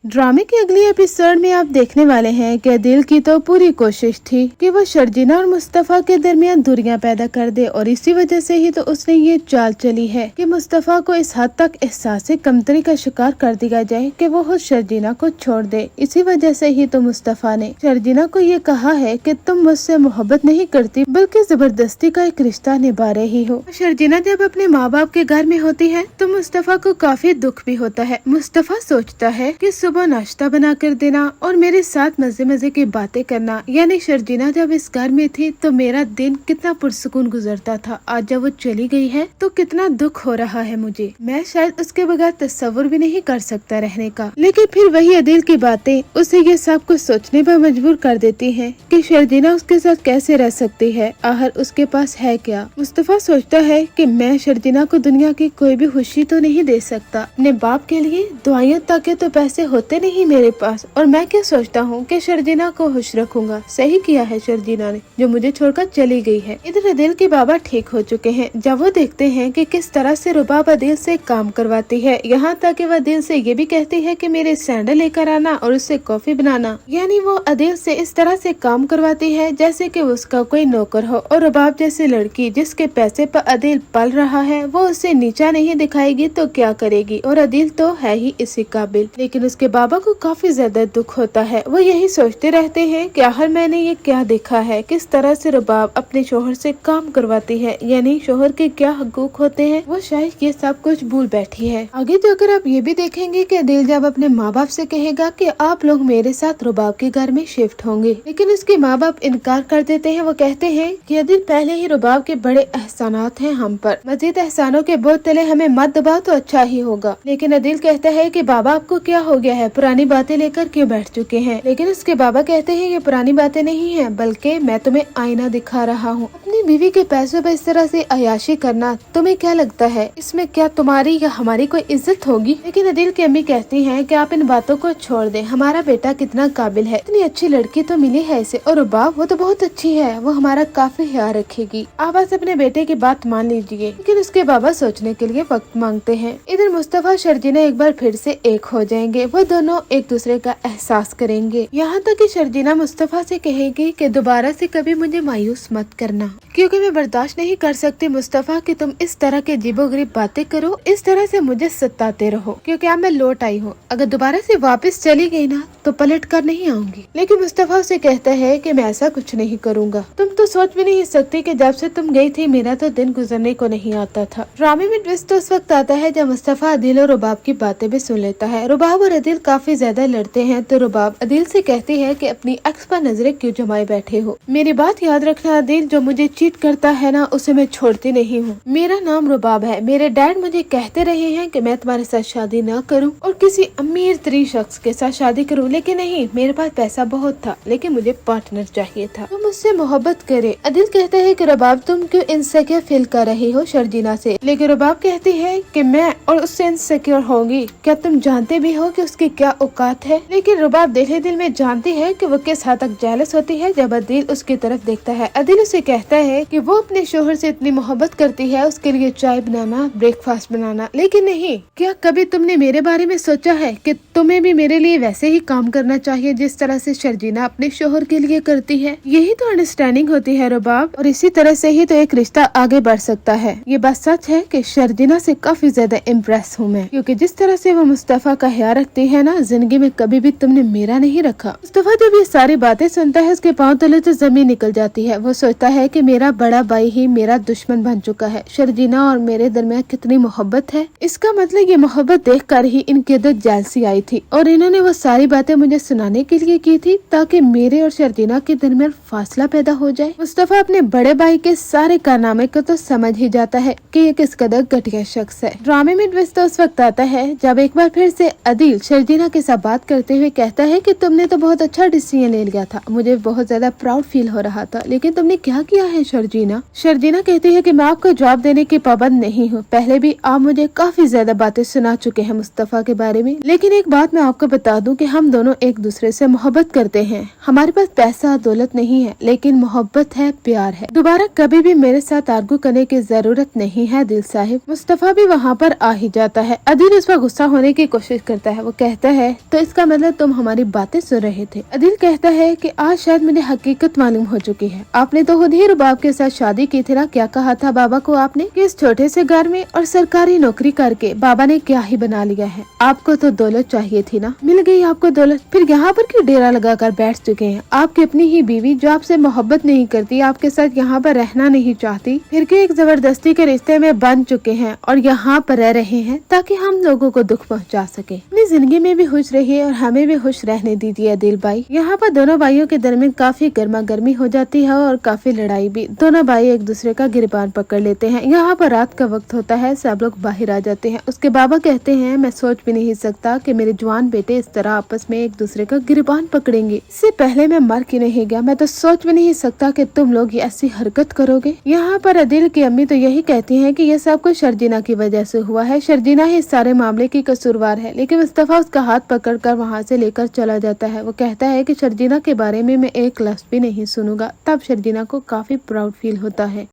ड्रामे के अगले एपिसोड में आप देखने वाले हैं कि दिल की तो पूरी कोशिश थी कि वो शर्जीना और मुस्तफा के दरमियान दूरियां पैदा कर दे, और इसी वजह से ही तो उसने ये चाल चली है कि मुस्तफा को इस हद तक एहसास कमतरी का शिकार कर दिया जाए कि वो खुद शर्जीना को छोड़ दे। इसी वजह से ही तो मुस्तफा ने शर्जीना को ये कहा है कि तुम मुझसे मोहब्बत नहीं करती बल्कि जबरदस्ती का एक रिश्ता निभा रही हो। शर्जीना जब अपने माँ बाप के घर में होती है तो मुस्तफा को काफी दुख भी होता है। मुस्तफा सोचता है कि सुबह नाश्ता बना कर देना और मेरे साथ मजे मजे की बातें करना, यानी शर्जीना जब इस घर में थी तो मेरा दिन कितना पुरसुकून गुजरता था। आज जब वो चली गई है तो कितना दुख हो रहा है मुझे। मैं शायद उसके बगैर तस्वुर भी नहीं कर सकता रहने का। लेकिन फिर वही अदील की बातें उसे ये सब कुछ सोचने पर मजबूर कर देती हैं कि शर्जीना उसके साथ कैसे रह सकती है, आखिर उसके पास है क्या। मुस्तफा सोचता है कि मैं शर्जीना को दुनिया की कोई भी खुशी तो नहीं दे सकता। अपने बाप के लिए दुआएं ताकि तो पैसे होते नहीं मेरे पास, और मैं क्या सोचता हूँ कि शर्जीना को खुश रखूंगा। सही किया है शर्जीना ने जो मुझे छोड़कर चली गई है। इधर अदील के बाबा ठीक हो चुके हैं। जब वो देखते हैं कि किस तरह से रुबाब अदील से काम करवाती है, यहाँ तक कि वह अदील से ये भी कहती है कि मेरे सैंडल लेकर आना और उससे कॉफी बनाना, यानी वो अदील से इस तरह से काम करवाती है जैसे कि उसका कोई नौकर हो। और रुबाब जैसी लड़की जिसके पैसे पर अदील पल रहा है वो उसे नीचा नहीं दिखाएगी तो क्या करेगी, और अदील तो है ही इसी काबिल। लेकिन उसके बाबा को काफी ज्यादा दुख होता है। वो यही सोचते रहते हैं कि आखिर मैंने ये क्या देखा है, किस तरह से रुबाब अपने शोहर से काम करवाती है, यानी शोहर के क्या हकूक होते हैं, वो शायद ये सब कुछ भूल बैठी है। आगे जाकर आप ये भी देखेंगे कि अदील जब अपने माँ बाप से कहेगा कि आप लोग मेरे साथ रुबाब के घर में शिफ्ट होंगे, लेकिन उसके माँ बाप इनकार कर देते हैं। वो कहते हैं कि अदील पहले ही रुबाब के बड़े एहसानात हैं हम पर, मजीद एहसानों के बोझ तले हमें मत दबाओ तो अच्छा ही होगा। लेकिन अदील कहता है कि बाबा आपको क्या हो गया है, पुरानी बातें लेकर क्यों बैठ चुके हैं। लेकिन उसके बाबा कहते हैं ये पुरानी बातें नहीं है, बल्कि मैं तुम्हें आईना दिखा रहा हूँ। अपनी बीवी के पैसों पर इस तरह से अयाशी करना तुम्हें क्या लगता है, इसमें क्या तुम्हारी या हमारी कोई इज्जत होगी। लेकिन अदील की अम्मी कहती हैं कि आप इन बातों को छोड़ दें, हमारा बेटा कितना काबिल है, इतनी अच्छी लड़की तो मिली है इसे, और रुबाब वो तो बहुत अच्छी है, वो हमारा काफी ख्याल रखेगी। आप बस अपने बेटे की बात मान लीजिए। लेकिन उसके बाबा सोचने के लिए वक्त मांगते हैं। इधर मुस्तफा शर्जीना एक बार फिर से एक हो जाएंगे। वो दोनों एक दूसरे का एहसास करेंगे, यहाँ तक कि शर्जीना मुस्तफा से कहेगी कि दोबारा से कभी मुझे मायूस मत करना, क्योंकि मैं बर्दाश्त नहीं कर सकती मुस्तफा कि तुम इस तरह के अजीबोगरीब बातें करो, इस तरह से मुझे सताते रहो, क्योंकि अब मैं लौट आई हूँ। अगर दोबारा से वापस चली गई ना तो पलट कर नहीं आऊंगी। लेकिन मुस्तफा से कहता है कि मैं ऐसा कुछ नहीं करूँगा। तुम तो सोच भी नहीं सकती कि जब से तुम गई थी मेरा तो दिन गुजरने को नहीं आता था। ड्रामे में ट्विस्ट तो उस वक्त आता है जब मुस्तफा अदील और रुबाब की बातें भी सुन लेता है। रुबाब और अदील काफी ज्यादा लड़ते हैं तो रुबाब अदील से कहती है कि अपनी अक्स पर नजरें क्यों जमाए बैठे हो। मेरी बात याद रखना अदील, जो मुझे चीट करता है ना उसे मैं छोड़ती नहीं हूँ। मेरा नाम रुबाब है। मेरे डैड मुझे कहते रहे हैं कि मैं तुम्हारे साथ शादी न करूँ और किसी अमीर तरीन शख्स के साथ शादी करूँ, लेकिन नहीं, मेरे पास पैसा बहुत था लेकिन मुझे पार्टनर चाहिए था तो मुझसे मोहब्बत करे। अदील कहते हैं कि रुबाब तुम क्यों इनसिक्योर फील कर रही हो शर्जीना से। लेकिन रुबाब कहती है कि मैं और उससे इनसिक्योर होंगी, क्या तुम जानते भी हो कि उसकी क्या औकात है। लेकिन रुबाब दिल दिल में जानती है कि वो किस हद तक जेलस होती है जब अदील उसकी तरफ देखता है। अदील उसे कहता है कि वो अपने शोहर से इतनी मोहब्बत करती है, उसके लिए चाय बनाना, ब्रेकफास्ट बनाना, लेकिन नहीं, क्या कभी तुमने मेरे बारे में सोचा है कि तुम्हें भी मेरे लिए वैसे ही काम करना चाहिए जिस तरह से शर्जीना अपने शोहर के लिए करती है। यही तो अंडरस्टैंडिंग होती है रुबाब, और इसी तरह से ही तो एक रिश्ता आगे बढ़ सकता है। ये बात सच है कि शर्जीना से काफी ज्यादा इम्प्रेस हूँ मैं, क्योंकि जिस तरह से वो मुस्तफा का ख्याल रखती है ना, जिंदगी में कभी भी तुमने मेरा नहीं रखा। मुस्तफा जब ये सारी बातें सुनता है उसके पाँव तले तो जमीन निकल जाती है। वो सोचता है कि मेरा बड़ा भाई ही मेरा दुश्मन बन चुका है। शर्जीना और मेरे दरमियान कितनी मोहब्बत है, इसका मतलब ये मोहब्बत देखकर ही इनके अंदर जेलसी आई थी और इन्होंने वो सारी बातें मुझे सुनाने के लिए की थी ताकि मेरे और शर्जीना के दरमियान फासला पैदा हो जाए। मुस्तफा अपने बड़े भाई के सारे कारनामे को तो समझ ही जाता है कि ये किस कदर घटिया शख्स है। ड्रामे में ट्विस्ट तो उस वक्त आता है जब एक बार फिर से अदील शर्जीना के साथ बात करते हुए कहता है कि तुमने तो बहुत अच्छा डिसीजन ले लिया था, मुझे बहुत ज्यादा प्राउड फील हो रहा था, लेकिन तुमने क्या किया है शर्जीना। शर्जीना कहती है कि मैं आपको जवाब देने की पाबंद नहीं हूँ, पहले भी आप मुझे काफी ज्यादा बातें सुना चुके हैं मुस्तफा के बारे में, लेकिन एक बात मैं आपको बता दूं कि हम दोनों एक दूसरे से मोहब्बत करते हैं। हमारे पास पैसा दौलत नहीं है, लेकिन मोहब्बत है, प्यार है। दोबारा कभी भी मेरे साथ आर्गू करने की जरूरत नहीं है दिल साहिब। मुस्तफा भी वहाँ पर आ ही जाता है। अदील उस पर गुस्सा होने की कोशिश करता है। वो कहता कहता है तो इसका मतलब तुम हमारी बातें सुन रहे थे। अदिल कहता है कि आज शायद मुझे हकीकत मालूम हो चुकी है। आपने तो खुद ही रुबाब के साथ शादी की थी ना। क्या कहा था बाबा को आपने कि इस छोटे से घर में और सरकारी नौकरी करके बाबा ने क्या ही बना लिया है। आपको तो दौलत चाहिए थी ना, मिल गई आपको दौलत, फिर यहाँ पर क्यों डेरा लगा कर बैठ चुके हैं। आपकी अपनी ही बीवी जो आपसे मोहब्बत नहीं करती, आपके साथ यहाँ पर रहना नहीं चाहती, फिर क्यों एक जबरदस्ती के रिश्ते में बंध चुके हैं और यहाँ पर रह रहे हैं ताकि हम लोगों को दुख पहुँचा सके। अपनी जिंदगी में भी खुश रहिए और हमें भी खुश रहने दीजिए अदिल भाई। यहाँ पर दोनों भाइयों के दरमियान काफी गर्मा गर्मी हो जाती है और काफी लड़ाई भी। दोनों भाई एक दूसरे का गिरबान पकड़ लेते हैं। यहाँ पर रात का वक्त होता है, सब लोग बाहर आ जाते हैं। उसके बाबा कहते हैं मैं सोच भी नहीं सकता कि मेरे जवान बेटे इस तरह आपस में एक दूसरे का गिरबान पकड़ेंगे। इससे पहले मैं मर क्यों नहीं गया, मैं तो सोच भी नहीं सकता कि तुम लोग ये ऐसी हरकत करोगे। यहाँ पर अदिल की अम्मी तो यही कहती हैं कि ये सब कुछ शर्जीना की वजह से हुआ है। शर्जीना ही इस सारे मामले की कसूरवार है। लेकिन मुस्तफा उसका हाथ पकड़कर वहाँ से लेकर चला जाता है। वो कहता है कि शर्जीना के बारे में मैं एक लफ्ज भी नहीं सुनूंगा। तब शर्जीना को काफी प्राउड फील होता है।